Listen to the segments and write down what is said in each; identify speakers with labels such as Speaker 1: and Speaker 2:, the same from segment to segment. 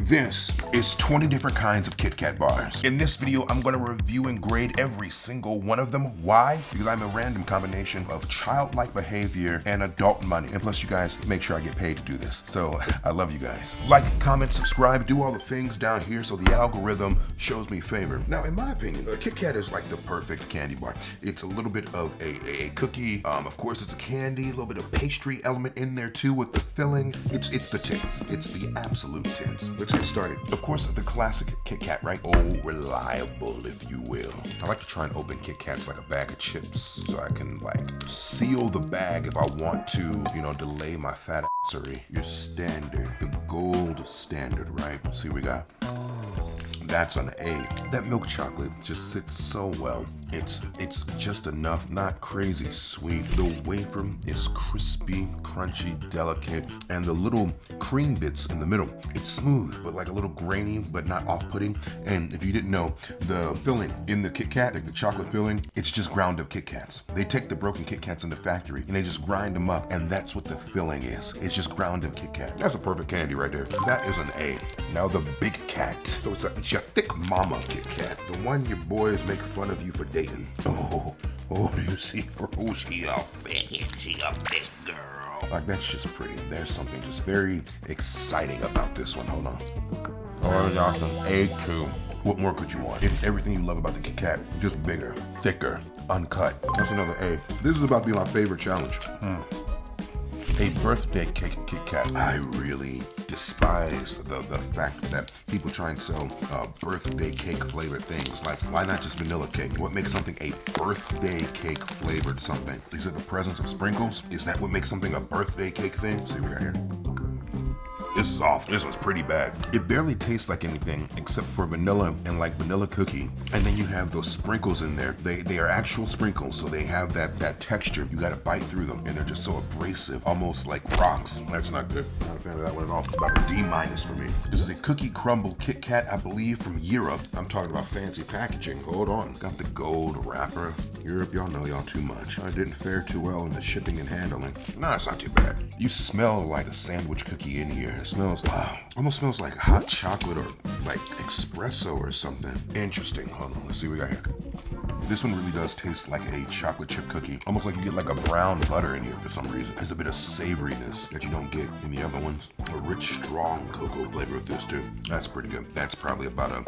Speaker 1: This is 20 different kinds of KitKat bars. In this video, I'm gonna review and grade every single one of them. Why? Because I'm a random combination of childlike behavior and adult money. And plus you guys make sure I get paid to do this. So I love you guys. Like, comment, subscribe, do all the things down here so the algorithm shows me favor. Now, in my opinion, a KitKat is like the perfect candy bar. It's a little bit of a cookie. Of course, it's a candy, a little bit of pastry element in there too with the filling. It's the tits. It's the absolute tits. Let's get started. Of course, the classic KitKat, right? Oh, reliable, if you will. I like to try and open KitKats like a bag of chips so I can like seal the bag if I want to, you know, delay my fat assery. Your standard, the gold standard, right? See what we got? That's an A. That milk chocolate just sits so well. It's just enough, not crazy sweet. The wafer is crispy, crunchy, delicate, and the little cream bits in the middle, it's smooth, but like a little grainy, but not off-putting. And if you didn't know, the filling in the KitKat, like the chocolate filling, it's just ground up KitKats. They take the broken KitKats in the factory and they just grind them up, and that's what the filling is. It's just ground up KitKat. That's a perfect candy right there. That is an A. Now the big cat. So it's your thick mama KitKat, the one your boys make fun of you for dating. Oh, do you see her? Oh, she a big girl. Like, that's just pretty. There's something just very exciting about this one. Hold on. Oh, awesome. A2. What more could you want? It's everything you love about the KitKat, just bigger, thicker, uncut. That's another A. This is about to be my favorite challenge. A birthday cake KitKat. I really despise the fact that people try and sell birthday cake flavored things. Like, why not just vanilla cake? What makes something a birthday cake flavored something? Is it the presence of sprinkles? Is that what makes something a birthday cake thing? See what we got here? This is off. This one's pretty bad. It barely tastes like anything except for vanilla and like vanilla cookie. And then you have those sprinkles in there. They are actual sprinkles, so they have that texture. You gotta bite through them, and they're just so abrasive, almost like rocks. That's not good. Not a fan of that one at all. About a D- for me. This is a cookie crumble KitKat, I believe, from Europe. I'm talking about fancy packaging. Hold on. Got the gold wrapper. Europe, y'all know y'all too much. I didn't fare too well in the shipping and handling. Nah, it's not too bad. You smell like a sandwich cookie in here. It smells, wow, almost smells like hot chocolate or like espresso or something. Interesting. Hold on, let's see what we got here. This one really does taste like a chocolate chip cookie. Almost like you get like a brown butter in here for some reason. There's a bit of savoriness that you don't get in the other ones. A rich, strong cocoa flavor with this too. That's pretty good. That's probably about a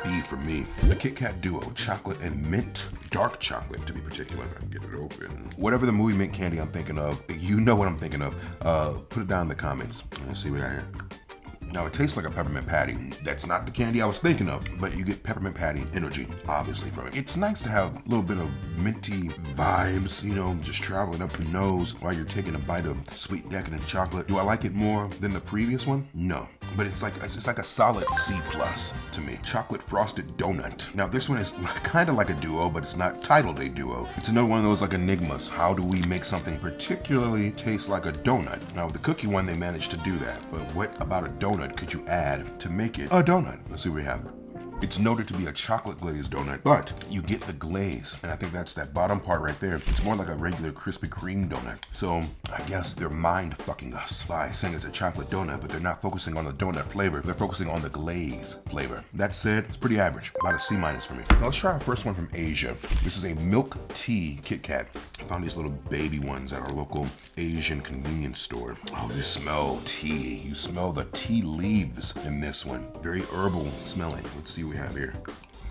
Speaker 1: B for me. The KitKat Duo, chocolate and mint. Dark chocolate, to be particular, if I can get it open. Whatever the movie mint candy I'm thinking of, you know what I'm thinking of. Put it down in the comments. Let's see what I have. Now, it tastes like a peppermint patty. That's not the candy I was thinking of, but you get peppermint patty energy, obviously, from it. It's nice to have a little bit of minty vibes, you know, just traveling up the nose while you're taking a bite of sweet decadent chocolate. Do I like it more than the previous one? No, but it's like a solid C+ to me. Chocolate frosted donut. Now, this one is kind of like a duo, but it's not titled a duo. It's another one of those like enigmas. How do we make something particularly taste like a donut? Now, with the cookie one, they managed to do that, but what about a donut could you add to make it a donut? Let's see what we have. It's noted to be a chocolate glazed donut, but you get the glaze, and I think that's that bottom part right there. It's more like a regular Krispy Kreme donut. So I guess they're mind fucking us by saying it's a chocolate donut, but they're not focusing on the donut flavor. They're focusing on the glaze flavor. That said, it's pretty average, about a C- for me. Now let's try our first one from Asia. This is a milk tea KitKat. I found these little baby ones at our local Asian convenience store. Oh, you smell tea. You smell the tea leaves in this one. Very herbal smelling. Let's see what we have here.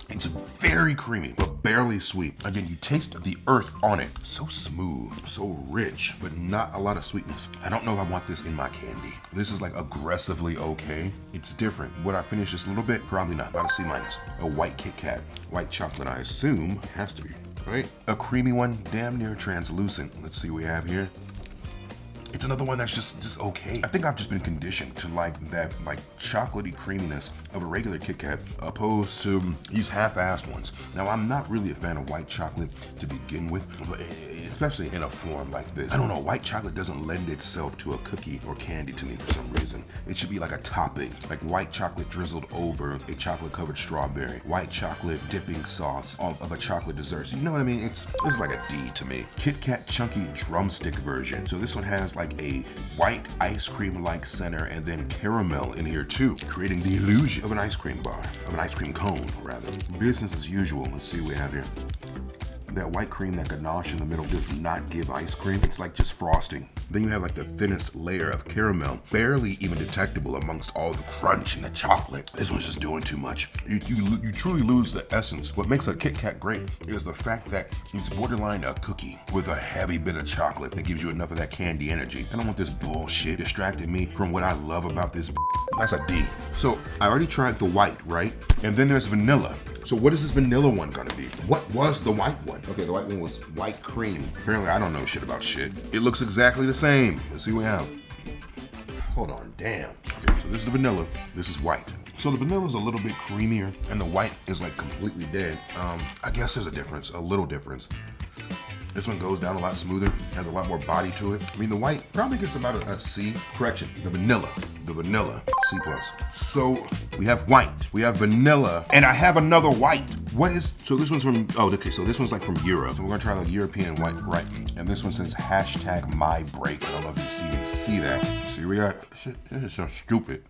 Speaker 1: It's very creamy, but barely sweet. Again, you taste the earth on it. So smooth, so rich, but not a lot of sweetness. I don't know if I want this in my candy. This is like aggressively okay. It's different. Would I finish this a little bit? Probably not. About a C-. A white KitKat. White chocolate, I assume. It has to be, right? A creamy one, damn near translucent. Let's see what we have here. It's another one that's just okay. I think I've just been conditioned to like that like chocolatey creaminess of a regular KitKat opposed to these half-assed ones. Now, I'm not really a fan of white chocolate to begin with, but especially in a form like this. I don't know, white chocolate doesn't lend itself to a cookie or candy to me for some reason. It should be like a topping, like white chocolate drizzled over a chocolate covered strawberry, white chocolate dipping sauce of a chocolate dessert. So you know what I mean? It's like a D to me. KitKat Chunky Drumstick version. So this one has like a white ice cream-like center and then caramel in here too, creating the illusion of an ice cream bar, of an ice cream cone rather. Business as usual. Let's see what we have here. That white cream, that ganache in the middle does not give ice cream. It's like just frosting. Then you have like the thinnest layer of caramel, barely even detectable amongst all the crunch and the chocolate. This one's just doing too much. You truly lose the essence. What makes a Kit Kat great is the fact that it's borderline a cookie with a heavy bit of chocolate that gives you enough of that candy energy. I don't want this bullshit distracting me from what I love about this. That's a D. So I already tried the white, right? And then there's vanilla. So what is this vanilla one gonna be? What was the white one? Okay, the white one was white cream. Apparently I don't know shit about shit. It looks exactly the same. Let's see what we have. Hold on, damn. Okay, so this is the vanilla, this is white. So the vanilla is a little bit creamier and the white is like completely dead. I guess there's a difference, a little difference. This one goes down a lot smoother, has a lot more body to it. I mean, the white probably gets about a C. Correction, the vanilla, C+. So we have white, we have vanilla, and I have another white. What is, so this one's from, oh, okay, so this one's like from Europe. So we're gonna try the European white, right? And this one says #MyBreak. I don't know if you even see that. See, we got, shit, this is so stupid.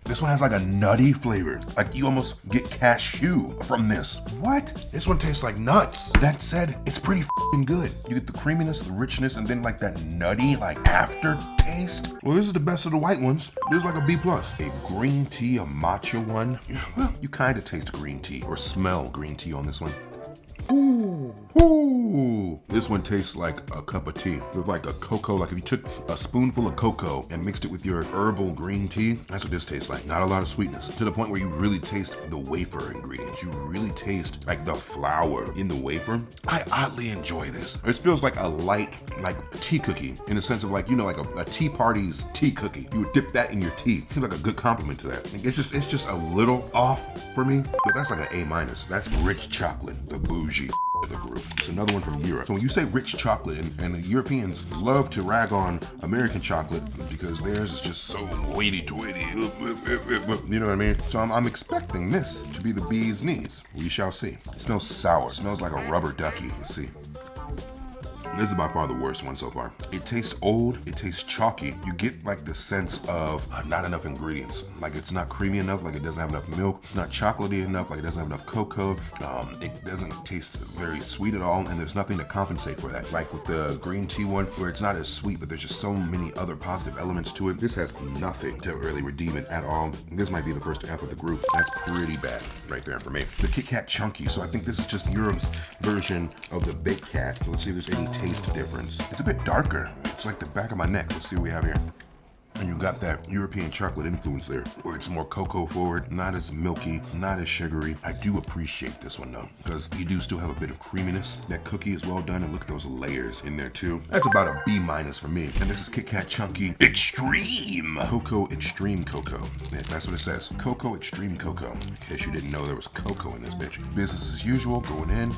Speaker 1: This one has like a nutty flavor. Like you almost get cashew from this. What? This one tastes like nuts. That said, it's pretty f***ing good. You get the creaminess, the richness, and then like that nutty like aftertaste. Well, this is the best of the white ones. This is like a B+. A green tea, a matcha one. Well, you kind of taste green tea or smell green tea on this one. Ooh. This one tastes like a cup of tea with like a cocoa, like if you took a spoonful of cocoa and mixed it with your herbal green tea, that's what this tastes like. Not a lot of sweetness, to the point where you really taste the wafer ingredients. You really taste like the flour in the wafer. I oddly enjoy this. It feels like a light, like tea cookie in the sense of like, you know, like a tea party's tea cookie. You would dip that in your tea. Seems like a good compliment to that. It's just a little off for me, but that's like an A-. That's rich chocolate, the bougie of the group. It's another one from Europe. So when you say rich chocolate, and the Europeans love to rag on American chocolate because theirs is just so hoity-toity, you know what I mean? So I'm expecting this to be the bee's knees. We shall see. It smells sour. It smells like a rubber ducky. Let's see. This is by far the worst one so far. It tastes old, it tastes chalky. You get like the sense of not enough ingredients. Like it's not creamy enough, like it doesn't have enough milk. It's not chocolatey enough, like it doesn't have enough cocoa. It doesn't taste very sweet at all, and there's nothing to compensate for that. Like with the green tea one, where it's not as sweet, but there's just so many other positive elements to it. This has nothing to really redeem it at all. This might be the first F of the group. That's pretty bad right there for me. The Kit Kat Chunky, so I think this is just Europe's version of the Big Cat. So let's see if there's any taste difference. It's a bit darker. It's like the back of my neck. Let's see what we have here. And you got that European chocolate influence there, where it's more cocoa forward, not as milky, not as sugary. I do appreciate this one though, because you do still have a bit of creaminess. That cookie is well done, and look at those layers in there too. That's about a B- for me. And this is Kit Kat Chunky Extreme Cocoa Extreme Cocoa. Yeah, that's what it says. Cocoa Extreme Cocoa. In case you didn't know there was cocoa in this bitch. Business as usual, going in.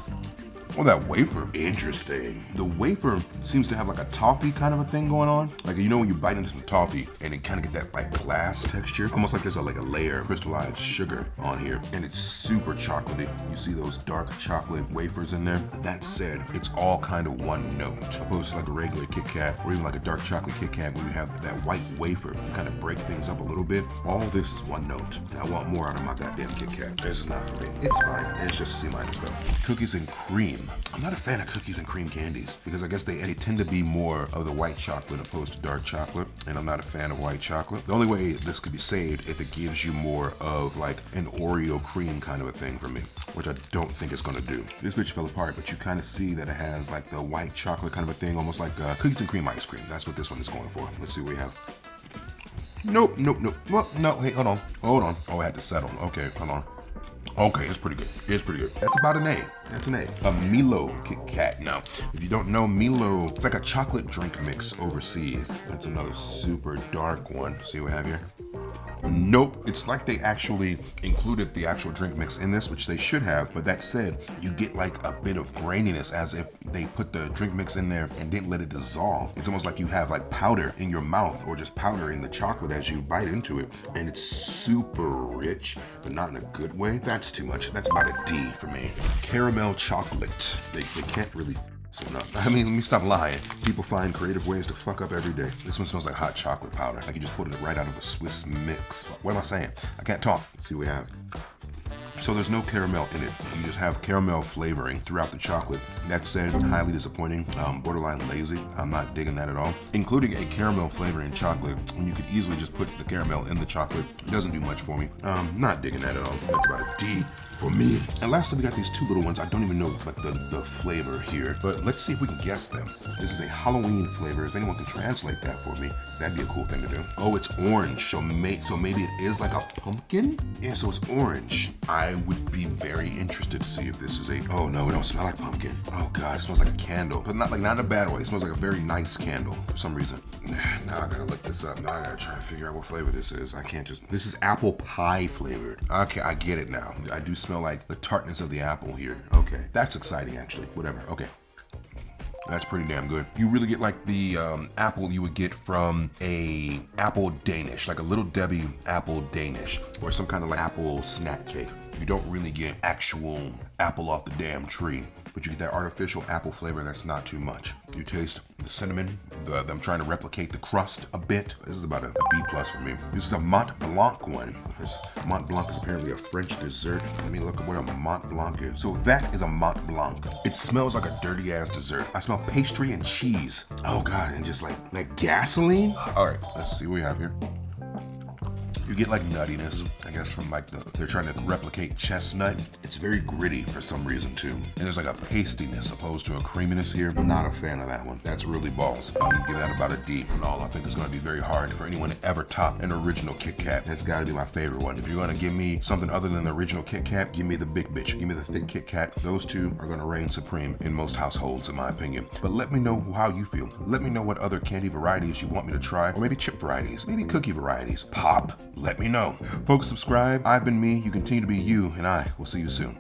Speaker 1: Oh, that wafer, interesting. The wafer seems to have like a toffee kind of a thing going on. Like, you know when you bite into some toffee and it kind of get that like glass texture, almost like there's a layer of crystallized sugar on here, and it's super chocolatey. You see those dark chocolate wafers in there? That said, it's all kind of one note, opposed to like a regular Kit Kat or even like a dark chocolate Kit Kat where you have that white wafer. You kind of break things up a little bit. All this is one note, and I want more out of my goddamn Kit Kat. This is not for me. It's fine. It's just C- though. Cookies and cream. I'm not a fan of cookies and cream candies because I guess they tend to be more of the white chocolate opposed to dark chocolate, and I'm not a fan of white chocolate. The only way this could be saved if it gives you more of like an Oreo cream kind of a thing for me, which I don't think it's gonna do. This bitch fell apart, but you kind of see that it has like the white chocolate kind of a thing, almost like cookies and cream ice cream. That's what this one is going for. Let's see what we have. Nope. Well, no, hey, hold on. Oh, I had to settle. Okay, hold on. Okay, it's pretty good. That's about an A. That's an A. A Milo Kit Kat. Now, if you don't know, Milo, it's like a chocolate drink mix overseas. That's another super dark one. See what we have here? Nope. It's like they actually included the actual drink mix in this, which they should have. But that said, you get like a bit of graininess as if they put the drink mix in there and didn't let it dissolve. It's almost like you have like powder in your mouth or just powder in the chocolate as you bite into it. And it's super rich, but not in a good way. That's too much. That's about a D for me. Caramel chocolate. They can't really. So no, I mean, let me stop lying. People find creative ways to fuck up every day. This one smells like hot chocolate powder. Like you just put it right out of a Swiss mix. What am I saying? I can't talk. Let's see what we have. So there's no caramel in it. You just have caramel flavoring throughout the chocolate. That said, highly disappointing, borderline lazy. I'm not digging that at all. Including a caramel flavor in chocolate, when you could easily just put the caramel in the chocolate. It doesn't do much for me. Not digging that at all. That's about a D for me. And lastly, we got these two little ones. I don't even know like the flavor here, but let's see if we can guess them. This is a Halloween flavor. If anyone can translate that for me, that'd be a cool thing to do. Oh, it's orange. So maybe it is like a pumpkin? Yeah, so it's orange. I would be very interested to see if this is oh no, it don't smell like pumpkin. Oh God, it smells like a candle, but not in a bad way. It smells like a very nice candle for some reason. Now I gotta look this up. Now I gotta try and figure out what flavor this is. I can't just, this is apple pie flavored. Okay, I get it now. I do smell like the tartness of the apple here. Okay, that's exciting actually, whatever, okay. That's pretty damn good. You really get like the apple you would get from a apple Danish, like a Little Debbie apple Danish, or some kind of like apple snack cake. You don't really get actual apple off the damn tree, but you get that artificial apple flavor that's not too much. You taste the cinnamon, them trying to replicate the crust a bit. This is about a B+ for me. This is a Mont Blanc one. This Mont Blanc is apparently a French dessert. Let me look at what a Mont Blanc is. So that is a Mont Blanc. It smells like a dirty ass dessert. I smell pastry and cheese. Oh God, and just like gasoline. All right, let's see what we have here. You get like nuttiness, I guess, from like they're trying to replicate chestnut. It's very gritty for some reason too. And there's like a pastiness opposed to a creaminess here. I'm not a fan of that one. That's really balls. I'm gonna give that about a D. And all, I think it's gonna be very hard for anyone to ever top an original Kit Kat. That's gotta be my favorite one. If you're gonna give me something other than the original Kit Kat, give me the big bitch. Give me the thick Kit Kat. Those two are gonna reign supreme in most households, in my opinion. But let me know how you feel. Let me know what other candy varieties you want me to try, or maybe chip varieties, maybe cookie varieties. Pop. Let me know. Folks, subscribe. I've been me. You continue to be you, and I will see you soon.